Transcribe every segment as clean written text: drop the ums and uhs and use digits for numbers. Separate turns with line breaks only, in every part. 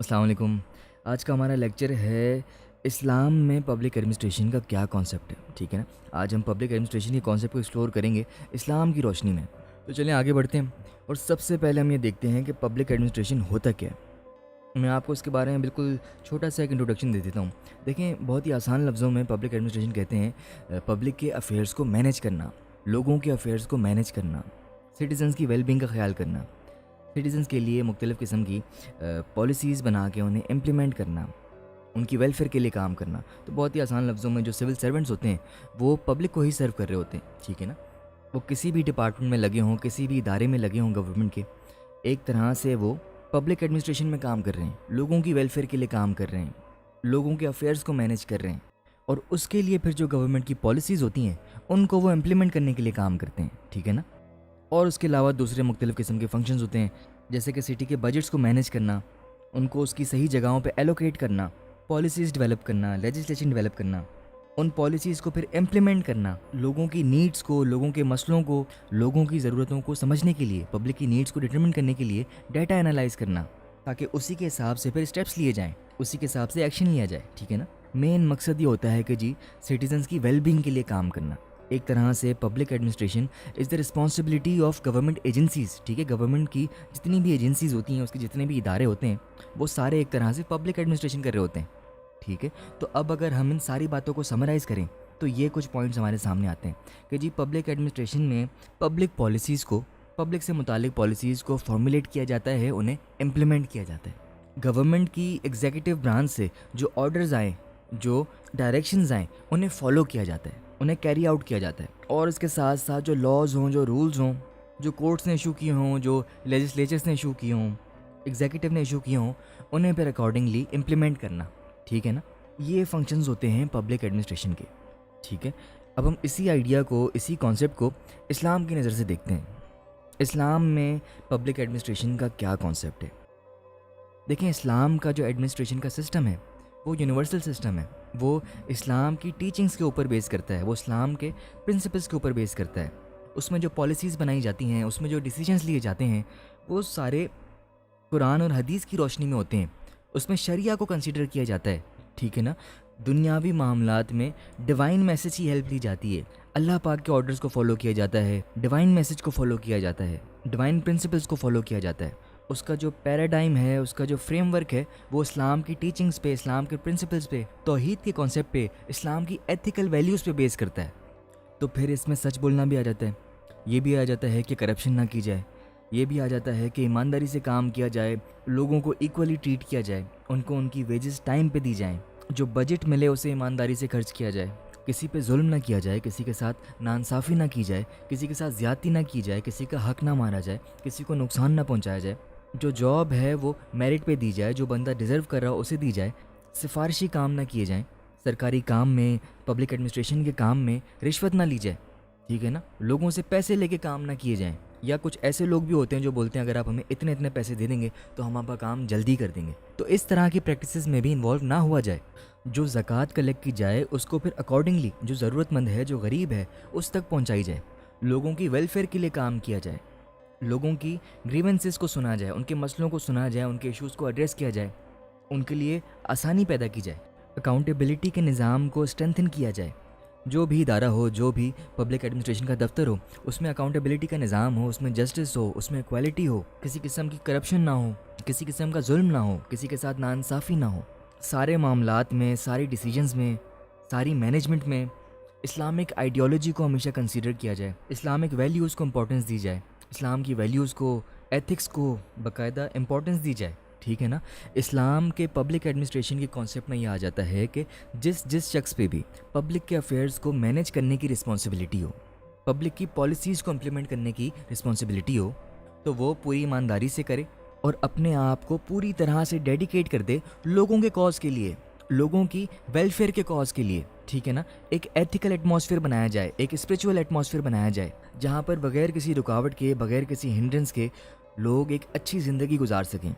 السلام علیکم۔ آج کا ہمارا لیکچر ہے اسلام میں پبلک ایڈمنسٹریشن کا کیا کانسیپٹ ہے، ٹھیک ہے نا۔ آج ہم پبلک ایڈمنسٹریشن کے کانسیپٹ کو ایکسپلور کریں گے اسلام کی روشنی میں۔ تو چلیں آگے بڑھتے ہیں، اور سب سے پہلے ہم یہ دیکھتے ہیں کہ پبلک ایڈمنسٹریشن ہوتا کیا ہے۔ میں آپ کو اس کے بارے میں بالکل چھوٹا سا ایک انٹروڈکشن دے دیتا ہوں۔ دیکھیں، بہت ہی آسان لفظوں میں پبلک ایڈمنسٹریشن کہتے ہیں پبلک کے افیئرس کو مینیج کرنا، لوگوں کے افیئرس کو مینیج کرنا، سٹیزنس کی ویل بینگ کا خیال کرنا، سٹیزنس کے لیے مختلف قسم کی پالیسیز بنا کے انہیں امپلیمنٹ کرنا، ان کی ویلفیئر کے لیے کام کرنا۔ تو بہت ہی آسان لفظوں میں جو سول سرونٹس ہوتے ہیں وہ پبلک کو ہی سرو کر رہے ہوتے ہیں، ٹھیک ہے نا۔ وہ کسی بھی ڈپارٹمنٹ میں لگے ہوں، کسی بھی ادارے میں لگے ہوں گورنمنٹ کے، ایک طرح سے وہ پبلک ایڈمنسٹریشن میں کام کر رہے ہیں، لوگوں کی ویلفیئر کے لیے کام کر رہے ہیں، لوگوں کے افیئرس کو مینیج کر رہے ہیں، اور اس کے لیے پھر جو گورنمنٹ کی پالیسیز ہوتی ہیں ان کو وہ امپلیمنٹ کرنے کے لیے کام کرتے ہیں، ٹھیک ہے نا۔ اور اس کے علاوہ دوسرے مختلف قسم کے فنکشنز ہوتے ہیں، جیسے کہ سٹی کے بجٹس کو مینیج کرنا، ان کو اس کی صحیح جگہوں پہ ایلوکیٹ کرنا، پالیسیز ڈیولپ کرنا، لیجسلیشن ڈیولپ کرنا، ان پالیسیز کو پھر امپلیمنٹ کرنا، لوگوں کی نیڈز کو، لوگوں کے مسئلوں کو، لوگوں کی ضرورتوں کو سمجھنے کے لیے، پبلک کی نیڈز کو ڈٹرمن کرنے کے لیے ڈیٹا انالائز کرنا، تاکہ اسی کے حساب سے پھر اسٹیپس لیے جائیں، اسی کے حساب سے ایکشن لیا جائے، ٹھیک ہے نا۔ مین مقصد یہ ہوتا ہے کہ جی سٹیزنس کی ویل بینگ کے لیے کام کرنا۔ ایک طرح سے public administration is the responsibility of government agencies, ٹھیک ہے۔ گورنمنٹ کی جتنی بھی ایجنسیز ہوتی ہیں، اس کے جتنے بھی ادارے ہوتے ہیں، وہ سارے ایک طرح سے پبلک ایڈمنسٹریشن کر رہے ہوتے ہیں، ٹھیک ہے۔ تو اب اگر ہم ان ساری باتوں کو سمرائز کریں تو یہ کچھ پوائنٹس ہمارے سامنے آتے ہیں کہ جی پبلک ایڈمنسٹریشن میں پبلک پالیسیز کو، پبلک سے متعلق پالیسیز کو فارمولیٹ کیا جاتا ہے، انہیں امپلیمنٹ کیا جاتا ہے۔ گورنمنٹ کی ایگزیکٹو برانچ سے جو آرڈرز آئیں، جو ڈائریکشنز آئیں، انہیں فالو کیا جاتا ہے، انہیں کیری آؤٹ کیا جاتا ہے، اور اس کے ساتھ ساتھ جو لاز ہوں، جو رولز ہوں، جو کورٹس نے ایشو کیے ہوں، جو لیجسلیچرس نے ایشو کیے ہوں، ایگزیکٹو نے ایشو کیے ہوں، انہیں پھر اکارڈنگلی امپلیمنٹ کرنا، ٹھیک ہے نا۔ یہ فنکشنز ہوتے ہیں پبلک ایڈمنسٹریشن کے، ٹھیک ہے۔ اب ہم اسی آئیڈیا کو، اسی کانسیپٹ کو اسلام کی نظر سے دیکھتے ہیں۔ اسلام میں پبلک ایڈمنسٹریشن کا کیا کانسیپٹ ہے؟ دیکھیں، اسلام کا جو ایڈمنسٹریشن کا سسٹم ہے وہ یونیورسل سسٹم ہے، وہ اسلام کی ٹیچنگز کے اوپر بیس کرتا ہے، وہ اسلام کے پرنسپلز کے اوپر بیس کرتا ہے۔ اس میں جو پالیسیز بنائی جاتی ہیں، اس میں جو ڈیسیجنز لیے جاتے ہیں، وہ سارے قرآن اور حدیث کی روشنی میں ہوتے ہیں۔ اس میں شریعہ کو کنسیڈر کیا جاتا ہے، ٹھیک ہے نا۔ دنیاوی معاملات میں ڈیوائن میسج کی ہیلپ لی جاتی ہے، اللہ پاک کے آرڈرز کو فالو کیا جاتا ہے، ڈیوائن میسج کو فالو کیا جاتا ہے، ڈیوائن پرنسپلز کو فالو کیا جاتا ہے۔ اس کا جو پیراڈائم ہے، اس کا جو فریم ورک ہے، وہ اسلام کی ٹیچنگز پہ، اسلام کے پرنسپلز پہ، توحید کے کانسیپٹ پہ، اسلام کی ایتھیکل ویلیوز پہ بیس کرتا ہے۔ تو پھر اس میں سچ بولنا بھی آ جاتا ہے، یہ بھی آ جاتا ہے کہ کرپشن نہ کی جائے، یہ بھی آ جاتا ہے کہ ایمانداری سے کام کیا جائے، لوگوں کو ایکولی ٹریٹ کیا جائے، ان کو ان کی ویجز ٹائم پہ دی جائیں، جو بجٹ ملے اسے ایمانداری سے خرچ کیا جائے، کسی پہ ظلم نہ کیا جائے، کسی کے ساتھ ناانصافی نہ کی جائے، کسی کے ساتھ زیادتی نہ کی جائے، کسی کا حق نہ مارا جائے، کسی کو نقصان نہ پہنچایا جائے، جو جاب ہے وہ میرٹ پہ دی جائے، جو بندہ ڈیزرو کر رہا ہو اسے دی جائے، سفارشی کام نہ کیے جائیں، سرکاری کام میں، پبلک ایڈمنسٹریشن کے کام میں رشوت نہ لی جائے، ٹھیک ہے نا۔ لوگوں سے پیسے لے کے کام نہ کیے جائیں، یا کچھ ایسے لوگ بھی ہوتے ہیں جو بولتے ہیں اگر آپ ہمیں اتنے اتنے پیسے دے دیں گے تو ہم آپ کا کام جلدی کر دیں گے۔ تو اس طرح کی پریکٹسز میں بھی انوالو نہ ہوا جائے۔ جو زکوٰۃ کلیکٹ کی جائے اس کو پھر اکارڈنگلی جو ضرورت مند ہے، جو غریب ہے، اس تک پہنچائی جائے، لوگوں کی ویلفیئر کے لیے کام کیا جائے، لوگوں کی گریونسز کو سنا جائے، ان کے مسئلوں کو سنا جائے، ان کے ایشوز کو ایڈریس کیا جائے، ان کے لیے آسانی پیدا کی جائے، اکاؤنٹیبلٹی کے نظام کو اسٹرینتھن کیا جائے۔ جو بھی ادارہ ہو، جو بھی پبلک ایڈمنسٹریشن کا دفتر ہو، اس میں اکاؤنٹیبلٹی کا نظام ہو، اس میں جسٹس ہو، اس میں ایکوالٹی ہو، کسی قسم کی کرپشن نہ ہو، کسی قسم کا ظلم نہ ہو، کسی کے ساتھ ناانصافی نہ ہو۔ سارے معاملات میں، ساری ڈیسیجنز میں، ساری مینجمنٹ میں اسلامک آئیڈیالوجی کو ہمیشہ کنسیڈر کیا جائے، اسلامک ویلیوز کو امپورٹنس دی جائے، اسلام کی ویلیوز کو، ایتھکس کو باقاعدہ امپورٹنس دی جائے، ٹھیک ہے نا۔ اسلام کے پبلک ایڈمنسٹریشن کے کانسیپٹ میں یہ آ جاتا ہے کہ جس شخص پہ بھی پبلک کے افیئرز کو مینیج کرنے کی رسپانسبلٹی ہو، پبلک کی پالیسیز کو امپلیمنٹ کرنے کی رسپانسبلٹی ہو، تو وہ پوری ایمانداری سے کرے اور اپنے آپ کو پوری طرح سے ڈیڈیکیٹ کر دے لوگوں کے کاز کے لیے، لوگوں کی ویلفیئر کے کاز کے لیے، ٹھیک ہے نا۔ ایک ایتھیکل ایٹماسفیئر بنایا جائے، ایک اسپریچول ایٹماسفیئر بنایا جائے، جہاں پر بغیر کسی رکاوٹ کے، بغیر کسی ہنڈرنس کے لوگ ایک اچھی زندگی گزار سکیں۔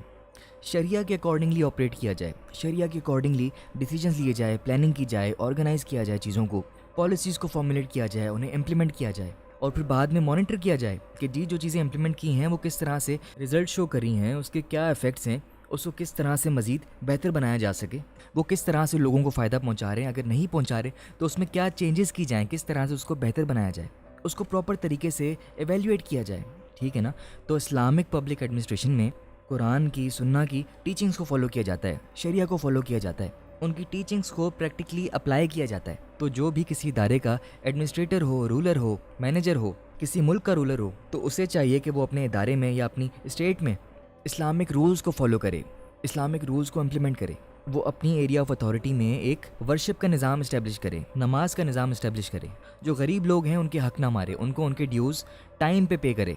شریعہ کے اکارڈنگلی آپریٹ کیا جائے، شریعہ کے اکارڈنگلی ڈیسیجنز لیے جائے، پلاننگ کی جائے، آرگنائز کیا جائے چیزوں کو، پالیسیز کو فارمولیٹ کیا جائے، انہیں امپلیمنٹ کیا جائے، اور پھر بعد میں مانیٹر کیا جائے کہ جو چیزیں امپلیمنٹ کی ہیں وہ کس طرح سے رزلٹ شو کر رہی ہیں، اس کے کیا ایفیکٹس ہیں، اس کو کس طرح سے مزید بہتر بنایا جا سکے، وہ کس طرح سے لوگوں کو فائدہ پہنچا رہے ہیں، اگر نہیں پہنچا رہے تو اس میں کیا چینجز کی جائیں، کس طرح سے اس کو بہتر بنایا جائے، اس کو پراپر طریقے سے ایویلیویٹ کیا جائے، ٹھیک ہے نا۔ تو اسلامک پبلک ایڈمنسٹریشن میں قرآن کی سنہ کی ٹیچنگز کو فالو کیا جاتا ہے، شریعہ کو فالو کیا جاتا ہے، ان کی ٹیچنگز کو پریکٹیکلی اپلائی کیا جاتا ہے۔ تو جو بھی کسی ادارے کا ایڈمنسٹریٹر ہو، رولر ہو، مینیجر ہو، کسی ملک کا رولر ہو، تو اسے چاہیے کہ وہ اپنے ادارے میں یا اپنی اسٹیٹ میں اسلامک رولز کو فالو کرے، اسلامک رولز کو امپلیمنٹ کرے۔ وہ اپنی ایریا آف اتھارٹی میں ایک ورشپ کا نظام اسٹیبلش کرے، نماز کا نظام اسٹیبلش کرے، جو غریب لوگ ہیں ان کے حق نہ مارے، ان کو ان کے ڈیوز ٹائم پہ کرے،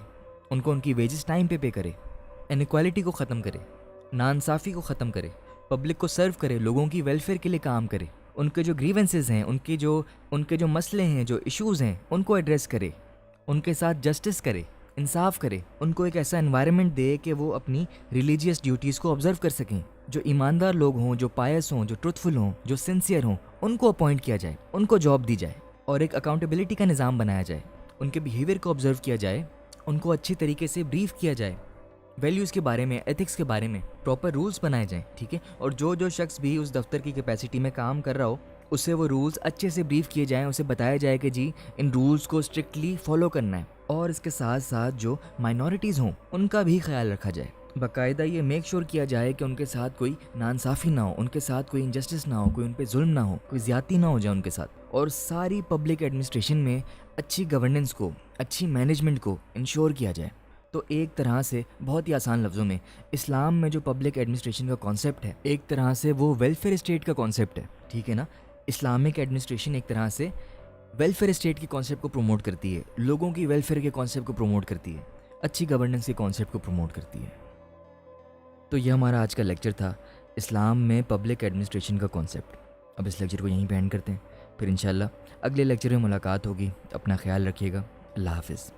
ان کو ان کی ویجز ٹائم پہ کرے، انیکوالٹی کو ختم کرے، ناانصافی کو ختم کرے، پبلک کو سرو کرے، لوگوں کی ویلفیئر کے لیے کام کرے، ان کے جو گریونسز ہیں، ان کے جو مسئلے ہیں، جو ایشوز ہیں، ان کو ایڈریس کرے، ان کے ساتھ جسٹس کرے، انصاف کرے، ان کو ایک ایسا انوائرمنٹ دے کہ وہ اپنی ریلیجیس ڈیوٹیز کو آبزرو کر سکیں، جو ایماندار لوگ ہوں، جو پائس ہوں، جو ٹروتھفل ہوں، جو سنسیئر ہوں، ان کو اپوائنٹ کیا جائے، ان کو جاب دی جائے، اور ایک اکاؤنٹیبلٹی کا نظام بنایا جائے، ان کے بیہیویئر کو آبزرو کیا جائے، ان کو اچھی طریقے سے بریف کیا جائے، ویلیوز کے بارے میں، ایتھکس کے بارے میں پراپر رولز بنائے جائیں، ٹھیک ہے۔ اور جو شخص بھی اس دفتر کی کیپیسٹی میں کام کر رہا ہو، اسے وہ رولز اچھے سے بریف کیے جائیں، اسے بتایا جائے کہ جی ان رولز کو اسٹرکٹلی فالو کرنا ہے، اور اس کے ساتھ ساتھ جو مائنورٹیز ہوں ان کا بھی خیال رکھا جائے، باقاعدہ یہ میک شور کیا جائے کہ ان کے ساتھ کوئی ناانصافی نہ ہو، ان کے ساتھ کوئی انجسٹس نہ ہو، کوئی ان پہ ظلم نہ ہو، کوئی زیادتی نہ ہو جائے ان کے ساتھ۔ اور ساری پبلک ایڈمنسٹریشن میں اچھی گورننس کو، اچھی مینجمنٹ کو انشور کیا جائے۔ تو ایک طرح سے بہت ہی آسان لفظوں میں اسلام میں جو پبلک ایڈمنسٹریشن کا کانسیپٹ ہے، ایک طرح سے وہ ویلفیئر اسٹیٹ کا کانسیپٹ ہے، ٹھیک ہے نا۔ اسلامک ایڈمنسٹریشن ایک طرح سے ویلفیئر اسٹیٹ کے کانسیپٹ کو پروموٹ کرتی ہے، لوگوں کی ویلفیئر کے کانسیپٹ کو پروموٹ کرتی ہے، اچھی گورننس کے کانسیپٹ کو پروموٹ کرتی ہے۔ تو یہ ہمارا آج کا لیکچر تھا، اسلام میں پبلک ایڈمنسٹریشن کا کانسیپٹ۔ اب اس لیکچر کو یہیں پہ اینڈ کرتے ہیں، پھر انشاءاللہ اگلے لیکچر میں ملاقات ہوگی۔ اپنا خیال رکھیے گا، اللہ حافظ۔